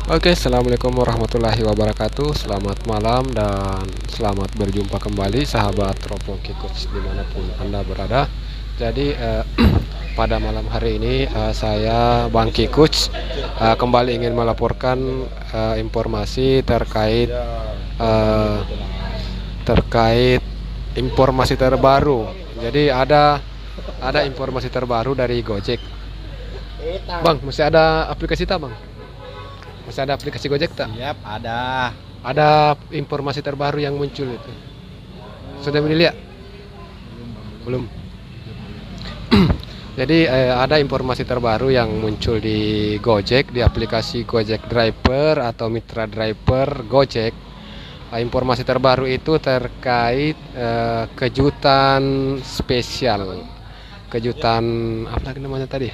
Oke, assalamualaikum warahmatullahi wabarakatuh. Selamat malam dan selamat berjumpa kembali sahabat Teropong Kikuts dimanapun Anda berada. Jadi pada malam hari ini saya Bang Kikuts kembali ingin melaporkan informasi eh, terkait informasi terbaru. Jadi ada informasi terbaru dari Gojek. Bang, masih ada aplikasi tak, Bang? Masih ada aplikasi Gojek tak? Yap, ada. Ada informasi terbaru yang muncul itu. Sudah dilihat? Belum. Jadi ada informasi terbaru yang muncul di Gojek, di aplikasi Gojek Driver atau Mitra Driver Gojek. Informasi terbaru itu terkait kejutan spesial. Kejutan apa lagi namanya tadi?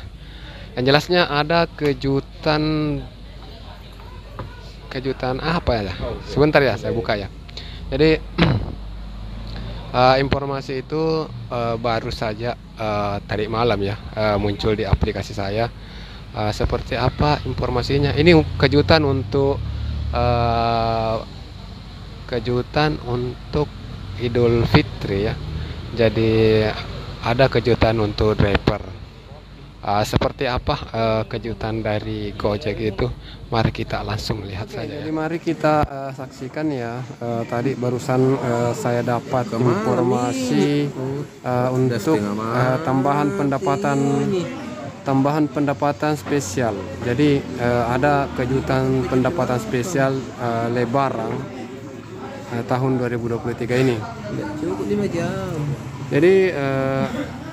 Yang jelasnya ada kejutan apa ya? Sebentar ya, saya buka ya. Jadi informasi itu baru saja tadi malam ya muncul di aplikasi saya. Seperti apa informasinya? Ini eh, kejutan untuk Idul Fitri ya. Jadi ada kejutan untuk driver. Seperti apa kejutan dari Gojek itu? Mari kita langsung lihat saja. Jadi mari kita saksikan ya. Tadi barusan saya dapat informasi untuk tambahan pendapatan spesial. Jadi ada kejutan pendapatan spesial Lebaran tahun 2023 ini. Cukup 5 jam. Jadi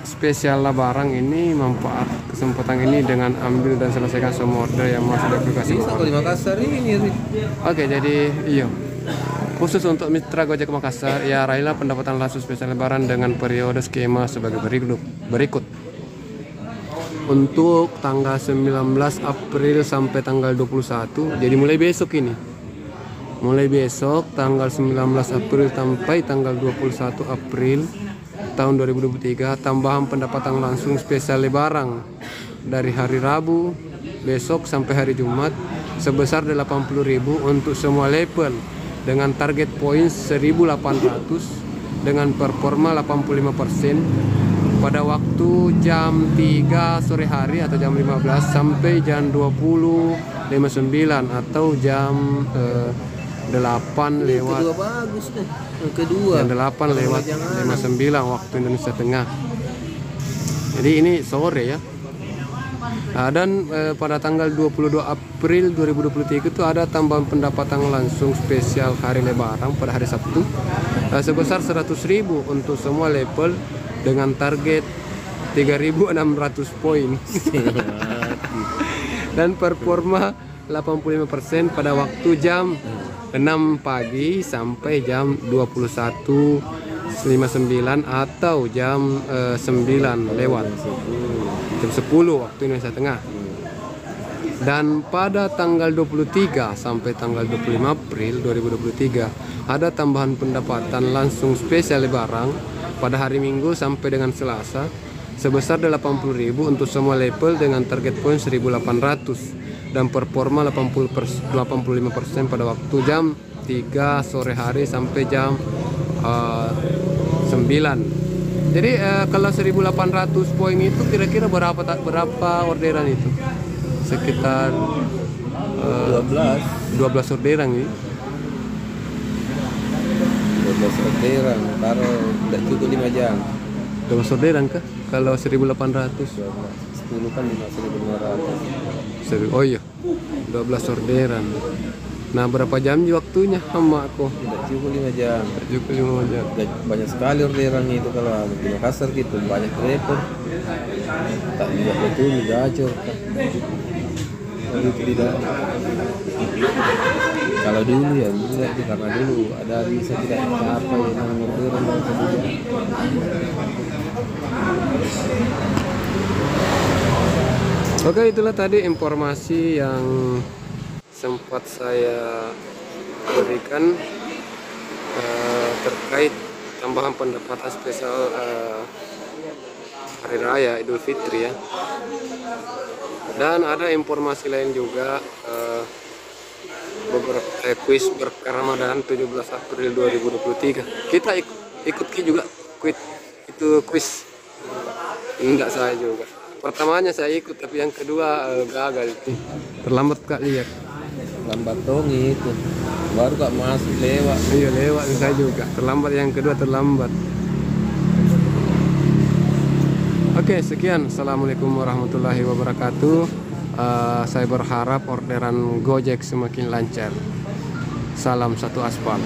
spesial Lebaran ini manfaat kesempatan ini dengan ambil dan selesaikan semua order yang masuk di aplikasi. Bisa kalau di Makassar ini. Oke, jadi iya. Khusus untuk mitra Gojek Makassar, ya raihlah pendapatan langsung spesial Lebaran dengan periode skema sebagai berikut. Untuk tanggal 19 April sampai tanggal 21, jadi mulai besok ini. Mulai besok tanggal 19 April sampai tanggal 21 April tahun 2023 tambahan pendapatan langsung spesial Lebaran dari hari Rabu besok sampai hari Jumat sebesar 80.000 untuk semua level dengan target poin 1.800 dengan performa 85% pada waktu jam 3 sore hari atau jam 15 sampai jam 20.59 atau jam 8 lewat Kedua bagus deh. Yang kedua. jam 8 lewat 59 waktu Indonesia Tengah. Jadi ini sore ya. Dan pada tanggal 22 April 2023 itu ada tambahan pendapatan langsung spesial hari Lebaran pada hari Sabtu sebesar 100.000 untuk semua level dengan target 3.600 poin dan performa 85% pada waktu jam 6 pagi sampai jam 21.59 atau jam 9 lewat jam 10 waktu Indonesia Tengah. Dan pada tanggal 23 sampai tanggal 25 April 2023 ada tambahan pendapatan langsung spesial Lebaran pada hari Minggu sampai dengan Selasa sebesar 80.000 untuk semua level dengan target poin 1.800 dan performa 85% pada waktu jam 3 sore hari sampai jam 9. Jadi kalau 1.800 poin itu kira-kira berapa orderan itu? Sekitar 12 orderan ini. 12 orderan. Taruh tidak cukup 5 jam. 12 orderan kah? Kalau 1.800? 10 kan 5.500. Oh iya, 12 orderan. Nah, berapa jam waktunya sama aku? Tidak cukup 5 jam. Juga 5 jam. Banyak sekali orderan itu kalau di Makassar gitu. Banyak driver. Tak juga betul gacor. Itu tidak. Kalau dulu ya enggak sih, karena dulu ada bisa tidak capai yang orderan dan sebagainya. Oke, itulah tadi informasi yang sempat saya berikan terkait tambahan pendapatan spesial Hari Raya Idul Fitri ya. Dan ada informasi lain juga kuis berRamadan 17 April 2023. Kita ikut juga kuis. Enggak, saya juga. Pertamanya saya ikut, tapi yang kedua gagal. Terlambat Kak lihat. Lambat dong itu. Baru Kak masuk lewat. Iya lewat, saya juga. Terlambat yang kedua, terlambat. Oke, sekian. Assalamualaikum warahmatullahi wabarakatuh. Saya berharap orderan Gojek semakin lancar. Salam satu aspal.